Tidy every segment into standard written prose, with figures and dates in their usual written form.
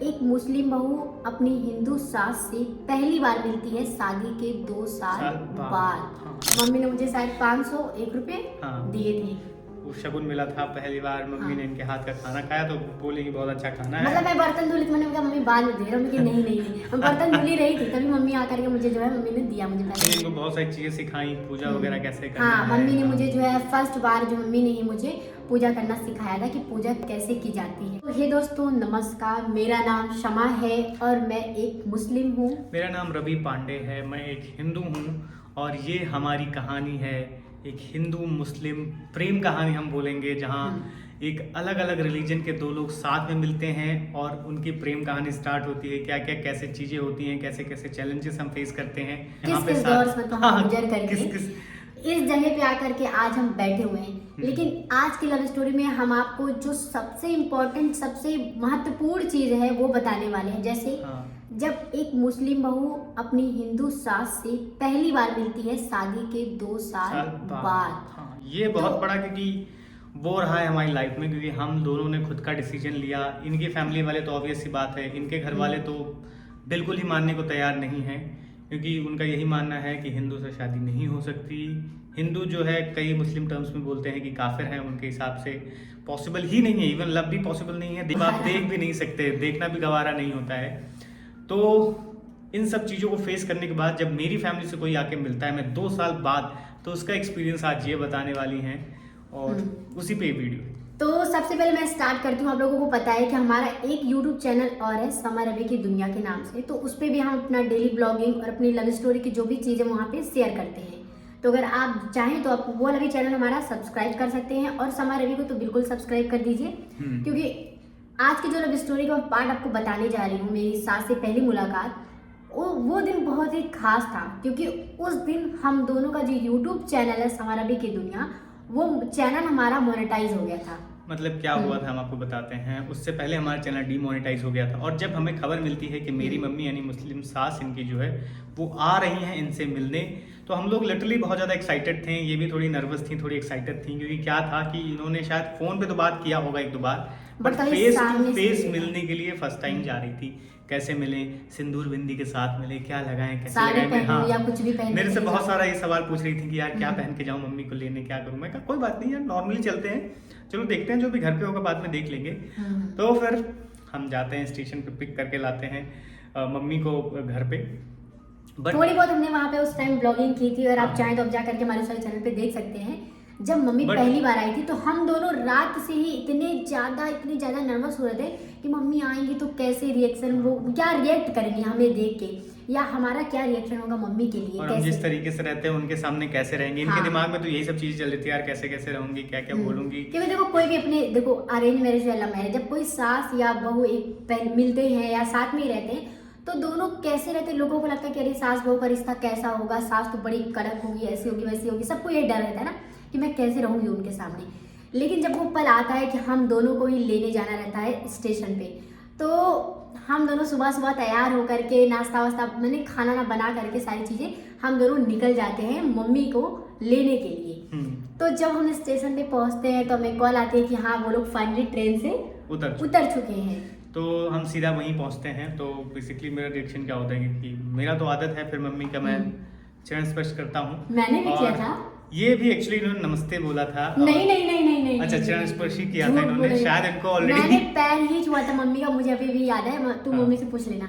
एक मुस्लिम बहू अपनी हिंदू सास से पहली बार मिलती है शादी के 2 साल बाद। हाँ। मम्मी ने मुझे शायद 501 रुपये हाँ। दिए थे। वो शगुन मिला था पहली बार, मम्मी ने इनके हाथ का खाना खाया तो बोली कि बहुत अच्छा खाना है। मतलब मैं बर्तन धुली तो मैंने कहा मम्मी बाद में दे रहा हूँ, कि नहीं नहीं नहीं मैं बर्तन धुली रही थी तभी मम्मी आकर के मुझे जो है मम्मी ने दिया मुझे पैसे। इनको बहुत सारी चीजें सिखाई, पूजा वगैरह कैसे करना हाँ, है। मम्मी ने मुझे जो है फर्स्ट बार जो मम्मी ने ही मुझे पूजा करना सिखाया था कि पूजा कैसे की जाती है। तो हे दोस्तों नमस्कार, मेरा नाम शमा है और मैं एक मुस्लिम हूँ। मेरा नाम रवि पांडे है, मैं एक हिंदू हूँ और ये हमारी कहानी है एक हिंदू मुस्लिम प्रेम कहानी हम बोलेंगे, जहाँ एक अलग अलग रिलीजन के दो लोग साथ में मिलते हैं और उनकी प्रेम कहानी स्टार्ट होती है। क्या क्या कैसे चीजें होती हैं, कैसे कैसे चैलेंजेस हम फेस करते हैं, किस किस दौर से तो हम गुजर करके इस जगह पे आकर के आज हम बैठे हुए हैं। लेकिन आज की लव स्टोरी में हम आपको जो सबसे इम्पोर्टेंट सबसे महत्वपूर्ण चीज है वो बताने वाले हैं। जैसे जब एक मुस्लिम बहू अपनी हिंदू सास से पहली बार मिलती है शादी के 2 साल बाद। ये बहुत बड़ा क्योंकि वो रहा है हमारी लाइफ में, क्योंकि हम दोनों ने खुद का डिसीजन लिया। इनकी फैमिली वाले तो ऑब्वियस सी बात है, इनके घर वाले तो बिल्कुल ही मानने को तैयार नहीं है, क्योंकि उनका यही मानना है कि हिंदू से शादी नहीं हो सकती। हिंदू जो है कई मुस्लिम टर्म्स में बोलते हैं कि काफिर हैं, उनके हिसाब से पॉसिबल ही नहीं है, इवन लव भी पॉसिबल नहीं है, आप देख भी नहीं सकते, देखना भी गवारा नहीं होता है। तो इन सब चीज़ों को फेस करने के बाद जब मेरी फैमिली से कोई आके मिलता है मैं 2 साल बाद, तो उसका एक्सपीरियंस आज ये बताने वाली हैं और उसी पे वीडियो। तो सबसे पहले मैं स्टार्ट करती हूँ। आप लोगों को पता है कि हमारा एक यूट्यूब चैनल और है शमा रवि की दुनिया के नाम से, तो उस पर भी हम अपना डेली ब्लॉगिंग और अपनी लव स्टोरी की जो भी चीज़ें वहाँ पे शेयर करते हैं। तो अगर आप चाहें तो आप वो वाला भी चैनल हमारा सब्सक्राइब कर सकते हैं और शमा रवि को तो बिल्कुल सब्सक्राइब कर दीजिए, क्योंकि आज की जो लव स्टोरी का पार्ट आपको बताने जा रही हूँ, मेरी सास से पहली मुलाकात, वो दिन बहुत ही खास था। क्योंकि उस दिन हम दोनों का जो यूट्यूब चैनल है शमा रवि की दुनिया, वो चैनल हमारा मोनेटाइज हो गया था। मतलब क्या हुआ था हम आपको बताते हैं। उससे पहले हमारा चैनल डीमोनेटाइज हो गया था और जब हमें खबर मिलती है कि मेरी मम्मी यानी मुस्लिम सास इनकी जो है वो आ रही हैं इनसे मिलने, तो हम लोग लिटरली बहुत ज़्यादा एक्साइटेड थे। ये भी थोड़ी नर्वस थी, थोड़ी एक्साइटेड थी, क्योंकि क्या था कि इन्होंने शायद फ़ोन पे तो बात किया होगा 1-2 बार, बट फेस टू फेस मिलने के लिए फर्स्ट टाइम जा रही थी। कैसे मिले, सिंदूर बिंदी के साथ मिले, क्या लगाएं, कैसे लगाएं। हाँ, या कुछ भी पहन, मेरे से बहुत सारा ये सवाल पूछ रही थी कि यार क्या पहन के जाऊं मम्मी को लेने, क्या करूं। मैं कहा कोई बात नहीं यार, नॉर्मली चलते हैं, चलो देखते हैं, जो भी घर पे होगा बाद में देख लेंगे। तो फिर हम जाते हैं स्टेशन पे, पिक करके लाते हैं मम्मी को घर पे। थोड़ी बहुत हमने वहाँ पे उस टाइम ब्लॉगिंग की थी और आप चाहें तो आप जा करके हमारे सारे चैनल पे देख सकते हैं। जब मम्मी पहली बार आई थी तो हम दोनों रात से ही इतने ज़्यादा नर्वस हो रहे थे कि मम्मी आएंगी तो कैसे रिएक्शन, वो क्या रिएक्ट करेंगी हमें देख के, या हमारा क्या रिएक्शन होगा मम्मी के लिए, और हम जिस तरीके से रहते हैं उनके सामने कैसे रहेंगे। इनके दिमाग में तो यही सब चीजें चल रही थी यार, कैसे कैसे रहूंगी, क्या क्या बोलूंगी। क्योंकि देखो कोई भी अपने देखो अरेंज मैरिज या लव मैरिज, जब कोई सास या बहू एक मिलते हैं या साथ में ही रहते हैं तो दोनों कैसे रहते हैं, लोगों को लगता है कि अरे सास बहू का रिश्ता कैसा होगा, सास तो बड़ी कड़क होगी, ऐसी होगी वैसी होगी, सबको ये डर रहता है ना कि मैं कैसे रहूंगी उनके सामने। लेकिन जब वो पल आता है कि हम दोनों को ही लेने जाना रहता है स्टेशन पे, तो हम दोनों सुबह सुबह तैयार होकर के नाश्ता वास्ता मैंने खाना ना बना करके सारी चीज़ें हम दोनों निकल जाते हैं मम्मी को लेने के लिए। तो जब हम स्टेशन पे पहुंचते हैं तो हमें कॉल आती है कि हाँ वो लोग फाइनली ट्रेन से उतर चुके हैं। तो हम सीधा वहीं पहुंचते हैं। तो बेसिकली मेरा रिएक्शन क्या होता है कि मेरा तो आदत है फिर मम्मी का मैं चरण स्पर्श करता हूँ। मैंने भी किया था। ये भी एक्चुअली इन्होंने नमस्ते बोला था। नहीं। अच्छा, चरण स्पर्श ही किया था इन्होंने, शायद इनको ऑलरेडी। मैंने पैर ही छुआ था मम्मी का, मुझे अभी भी याद है, तू मम्मी से पूछ लेना।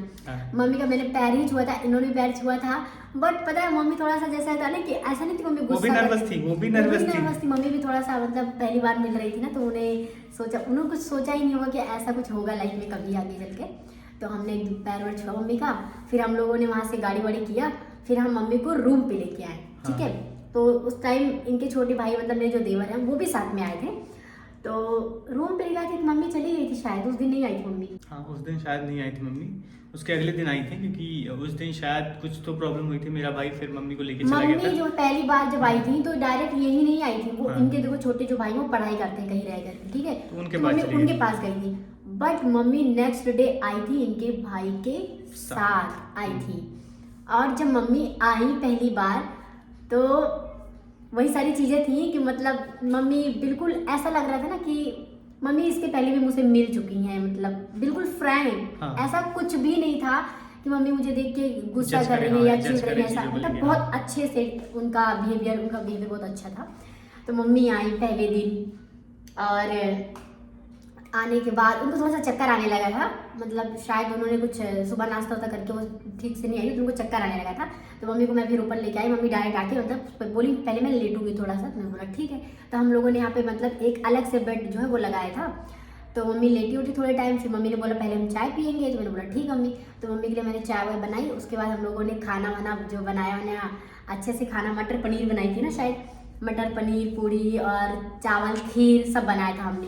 मम्मी का मैंने पैर ही छुआ था, इन्होंने पैर छुआ था। बट पता है मम्मी थोड़ा सा जैसा था ना कि ऐसा नहीं थी मम्मी गुस्सा, वो भी नर्वस थी। मम्मी भी थोड़ा सा मतलब पहली बार मिल रही थी ना, तो उन्होंने कुछ सोचा ही नहीं होगा कि ऐसा कुछ होगा लाइफ में कभी आगे चल के। तो हमने पैर वैर छुआ मम्मी का, फिर हम लोगों ने वहाँ से गाड़ी वाड़ी किया, फिर हम मम्मी को रूम पे लेके आए। ठीक है, तो उस टाइम इनके छोटे भाई मतलब मेरे जो देवर हैं वो भी साथ में आए थे। तो रूम पे गई थी, मम्मी चली गई थी शायद, उस दिन नहीं आई थी मम्मी। हाँ, उस दिन शायद नहीं आई थी मम्मी, उसके अगले दिन आई थी, क्योंकि उस दिन शायद कुछ तो प्रॉब्लम हुई थी। मेरा भाई फिर मम्मी को लेके चला गया था। मम्मी जो पहली बार जब आई थी तो डायरेक्ट यही नहीं आई थी, वो इनके देखो छोटे जो भाई वो पढ़ाई करते हैं कहीं रह करके, ठीक है, तो उनके पास गई थी। But mummy next day I थी इनके भाई के साथ आई थी। और जब मम्मी आई पहली बार तो वही सारी चीज़ें थी कि मतलब मम्मी बिल्कुल ऐसा लग रहा था ना कि मम्मी इसके पहले भी मुझसे मिल चुकी हैं, मतलब बिल्कुल फ्रैंक। हाँ। ऐसा कुछ भी नहीं था कि मम्मी मुझे देख के गुस्सा जज कर करे, रही है या हाँ, चिढ़ जज रही करे है, ऐसा चीज़ों को मतलब लेके, बहुत हाँ। अच्छे से उनका बिहेवियर बहुत अच्छा था। तो मम्मी आई पहले दिन और आने के बाद उनको थोड़ा सा चक्कर आने लगा था, मतलब शायद उन्होंने कुछ सुबह नाश्ता वास्ता करके वो ठीक से नहीं आई तो उनको चक्कर आने लगा था। तो मम्मी को मैं फिर ऊपर लेके आई, मम्मी डायरेक्ट आके मतलब बोली पहले मैं लेटूंगी थोड़ा सा, तो मैं बोला ठीक है। तो हम लोगों ने यहाँ पे मतलब एक अलग से बेड जो है वो लगाया था। तो मम्मी लेटी उठी थोड़े टाइम, फिर मम्मी ने बोला पहले हम चाय पियेंगे, तो मैंने बोला ठीक मम्मी। तो मम्मी के लिए मैंने चाय वाय बनाई, उसके बाद हम लोगों ने खाना वाना जो बनाया अच्छे से खाना, मटर पनीर बनाई थी ना शायद, मटर पनीर पूड़ी और चावल खीर सब बनाया था हमने।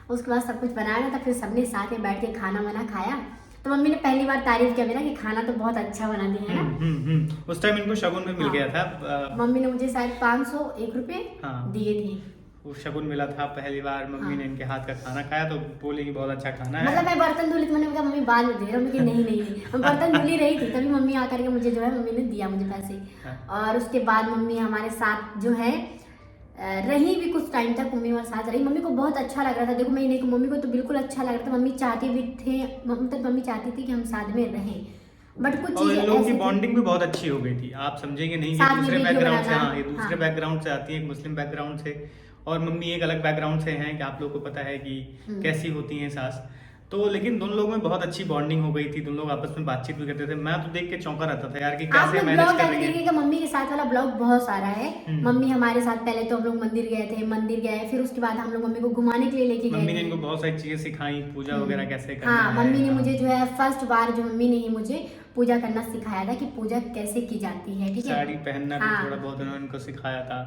उसके बाद सब कुछ बनाया था, फिर सबने साथ में बैठ के खाना वाना खाया। तो मम्मी ने पहली बार तारीफ किया मेरा कि खाना तो बहुत अच्छा बनाती है ना। उस टाइम इनको शगुन में मिल हाँ। गया था। मम्मी ने मुझे शायद 501 रुपये हाँ। दिए थे। वो शगुन मिला था पहली बार, मम्मी हाँ। ने इनके हाथ का खाना खाया तो बोली कि बहुत अच्छा खाना है। मतलब मैं बर्तन धुली तो मैंने कहा मम्मी बाद में दे रहा हूँ, कि नहीं मैं बर्तन धुली रही थी तभी मम्मी आकर के मुझे जो है मम्मी ने दिया मुझे पैसे। हाँ। और उसके बाद मम्मी हमारे साथ जो है रही भी कुछ टाइम तक, मम्मी हमारे साथ रही। मम्मी को बहुत अच्छा लग रहा था, देखो मैं नहीं, मम्मी को तो बिल्कुल अच्छा लग रहा था। मम्मी चाहती भी थे, मतलब मम्मी चाहती थी कि हम साथ में रहें, बट कुछ और इन चीजें लोगों की ऐसी थी। बॉन्डिंग भी बहुत अच्छी हो गई थी, आप समझेंगे नहीं, साथ ये में दूसरे वीडियो बैकग्राउंड से, बनाना, हाँ, ये दूसरे हाँ। बैकग्राउंड से आती है, एक मुस्लिम बैकग्राउंड से, और मम्मी एक अलग बैकग्राउंड से हैं कि आप लोगों को पता है कि कैसी होती हैं सास। तो लेकिन दोनों लोगों में बहुत अच्छी बॉन्डिंग हो गई थी, दोनों लोग आपस में बातचीत भी करते थे। मैं तो देख के चौंका रहता था यार कि कैसे आपने मैनेज ब्लॉग कर रही है। देखिएगा, मम्मी के साथ वाला ब्लॉग बहुत सारा है। मम्मी हमारे साथ पहले तो हम लोग मंदिर गए, फिर उसके बाद हम लोग मम्मी को घुमाने के लिए लेके गए। मम्मी ने इनको बहुत सारी चीजें सिखाई, पूजा वगैरह कैसे करना हाँ, है। मम्मी ने हाँ। मुझे जो है फर्स्ट बार जो मम्मी ने ही मुझे पूजा करना सिखाया था कि पूजा कैसे की जाती है, ठीक है। साड़ी पहनना भी हाँ। थोड़ा बहुत उन्होंने इनको सिखाया था।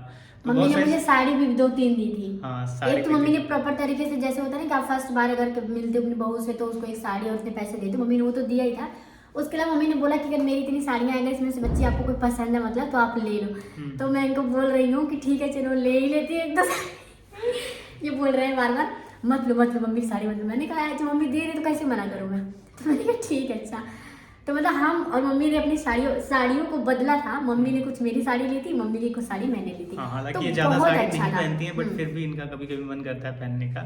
तो मम्मी बहुत ने सारी- मुझे साड़ी भी 2-3 दी थी। हाँ, साड़ी एक तो भी मम्मी दी। ने प्रॉपर तरीके से, जैसे होता है ना कि आप फर्स्ट बार अगर मिलते अपनी बहू से तो उसको एक साड़ी और उतने पैसे देते, मम्मी ने वो तो दिया ही था। उसके अलावा मम्मी ने बोला कि अगर मेरी इतनी साड़ियाँ आएंगे इसमें से बच्ची आपको कोई पसंद है मतलब तो आप ले लो। तो मैं इनको बोल रही हूँ कि ठीक है चलो ले ही लेती है एक दो ये बोल रहे हैं बार बार मत लो मम्मी की साड़ी मत लो। मैंने कहा अच्छा मम्मी दे रही तो कैसे मना करूँ मैं, तो मैंने कहा ठीक है अच्छा। तो मतलब हम और मम्मी ने अपनी साड़ियों को बदला था। मम्मी ने कुछ मेरी साड़ी ली थी, मम्मी की कुछ साड़ी मैंने ली थी। हाँ, हालांकि तो ये ज्यादा बहुत साड़ी अच्छा नहीं था। पहनती हैं, बट फिर भी इनका कभी कभी मन करता है पहनने का।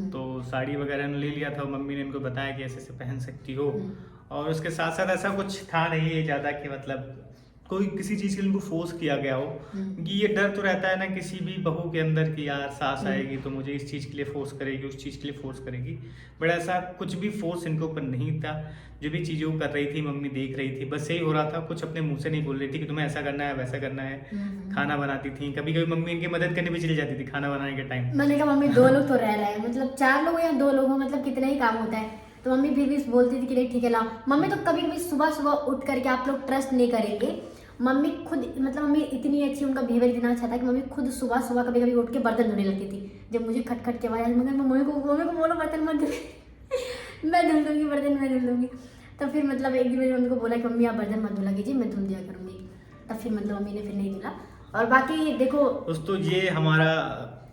तो साड़ी वगैरह ने ले लिया था, मम्मी ने इनको बताया कि ऐसे ऐसे पहन सकती हो। और उसके साथ साथ ऐसा कुछ था नहीं ये ज्यादा कि मतलब कोई किसी चीज के लिए इनको फोर्स किया गया हो, कि ये डर तो रहता है ना किसी भी बहू के अंदर कि यार सास आएगी तो मुझे इस चीज के लिए फोर्स करेगी, उस चीज के लिए फोर्स करेगी। बट ऐसा कुछ भी फोर्स इनके ऊपर नहीं था। जो भी चीजें वो कर रही थी मम्मी देख रही थी, बस यही हो रहा था, कुछ अपने मुंह से नहीं बोल रही थी कि तुम्हें ऐसा करना है वैसा करना है। खाना बनाती थी, कभी कभी मम्मी इनकी मदद करने भी चली जाती थी खाना बनाने के टाइम। मैंने कहा मम्मी 2 लोग तो रह रहे हैं, मतलब 4 लोग या 2 लोग हो, मतलब कितना ही काम होता है। तो मम्मी फिर भी बोलती थी कि नहीं ठीक है लाओ। मम्मी तो कभी कभी सुबह उठ करके, आप लोग ट्रस्ट नहीं करेंगे, मम्मी खुद, मतलब मम्मी इतनी अच्छी, उनका बिहेवियर इतना अच्छा था कि मम्मी खुद सुबह कभी कभी उठ के बर्तन धोने लगती थी। जब मुझे खटखट के आवाज, मगर मम्मी को बोलो बर्तन मत धो मैं धुल दूंगी बर्तन, मैं धुल दूंगी। तो फिर मतलब एक दिन मेरी मम्मी को बोला कि मम्मी आप बर्तन मत धुला कीजिए, मैं धुल दिया करूँगी। तब फिर मतलब मम्मी ने फिर नहीं धुला। और बाकी देखो दोस्तों ये हमारा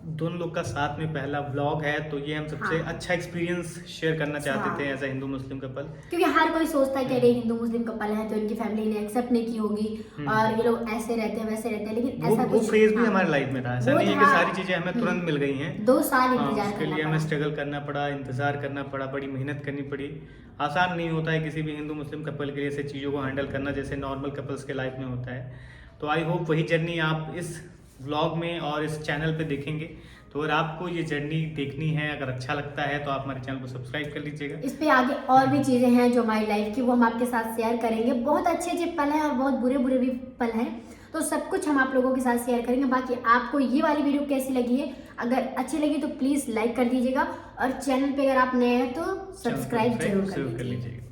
दोनों लोग का साथ में पहला व्लॉग है, तो ये हम सबसे हाँ। अच्छा एक्सपीरियंस शेयर करना चाहते हाँ। थे as a Hindu Muslim couple. क्योंकि हर कोई सोचता है कि अरे हिंदू मुस्लिम कपल है तो इनकी फैमिली ने एक्सेप्ट नहीं की होगी और ये लोग ऐसे रहते हैं वैसे रहते हैं, लेकिन ऐसा वो कुछ फेज भी हाँ। हमारे लाइफ में था, ऐसा वो नहीं है कि था। सारी चीजें हमें तुरंत मिल गई हैं। 2 साल हाँ, इंतजार उसके लिए करना हमें पड़ा। स्ट्रगल करना पड़ा, इंतजार करना पड़ा, बड़ी मेहनत करनी पड़ी। आसान नहीं होता है किसी भी हिंदू मुस्लिम कपल के लिए ऐसे चीज़ों को हैंडल करना जैसे नॉर्मल कपल्स के लाइफ में होता है। तो आई होप वही जर्नी आप इस व्लॉग में और इस चैनल पे देखेंगे। तो अगर आपको ये जर्नी देखनी है, अगर अच्छा लगता है तो आप हमारे चैनल को सब्सक्राइब कर लीजिएगा। इस पे आगे और भी चीजें हैं जो हमारी लाइफ की, वो हम आपके साथ शेयर करेंगे। बहुत अच्छे पल हैं और बहुत बुरे भी पल हैं, तो सब कुछ हम आप लोगों के साथ शेयर करेंगे। बाकी आपको ये वाली वीडियो कैसी लगी है, अगर अच्छी लगी तो प्लीज लाइक कर दीजिएगा और चैनल पे अगर आप नए हैं तो सब्सक्राइब जरूर कर लीजिएगा।